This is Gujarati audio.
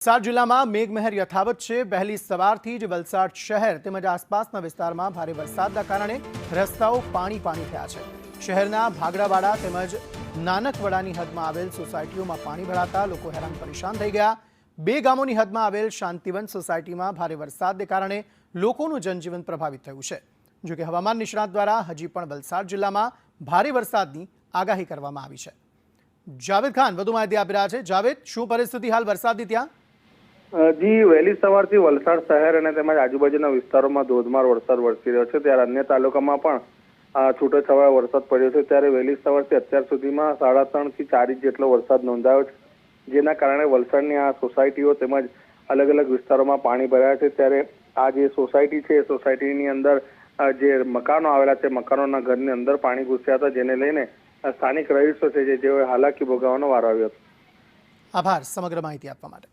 વલસાડ જિલ્લામાં મેઘમહેર યથાવત છે। વહેલી સવારથી જ વલસાડ શહેર તેમજ આસપાસના વિસ્તારમાં ભારે વરસાદના કારણે રસ્તાઓ પાણી થયા છે। શહેરના ભાગડાવાડા તેમજ નાનકવાડાની હદમાં આવેલ સોસાયટીઓમાં પાણી ભરાતા લોકો હેરાન પરેશાન થઈ ગયા। બે ગામોની હદમાં આવેલ શાંતિવન સોસાયટીમાં ભારે વરસાદને કારણે લોકોનું જનજીવન પ્રભાવિત થયું છે। જો કે હવામાન નિષ્ણાત દ્વારા હજી પણ વલસાડ જિલ્લામાં ભારે વરસાદની આગાહી કરવામાં આવી છે। જાવેદ ખાન વધુ માહિતી આપી રહ્યા છે। જાવેદ, શું પરિસ્થિતિ હાલ વરસાદની ત્યાં? જી, વહેલી સવારથી વલસાડ શહેર અને તેમજ આજુબાજુના વિસ્તારોમાં ધોધમાર વરસાદ વરસી રહ્યો છે। ત્યારે અન્ય તાલુકામાં પણ છૂટોછવાયો વરસાદ પડ્યો છે। ત્યારે વહેલી સવારથી અત્યાર સુધીમાં 3.5 થી 4 ઇંચ જેટલો વરસાદ નોંધાયો છે, જેના કારણે વલસાડની આ સોસાયટીઓ તેમજ અલગ અલગ વિસ્તારોમાં પાણી ભરાયા છે। ત્યારે આ જે સોસાયટી છે એ સોસાયટીની અંદર જે મકાનો આવેલા છે, મકાનોના ઘરની અંદર પાણી ઘૂસ્યા હતા, જેને લઈને સ્થાનિક રહીશો છે જેઓએ હાલાકી ભોગવવાનો વારો આવ્યો હતો। આભાર સમગ્ર માહિતી આપવા માટે।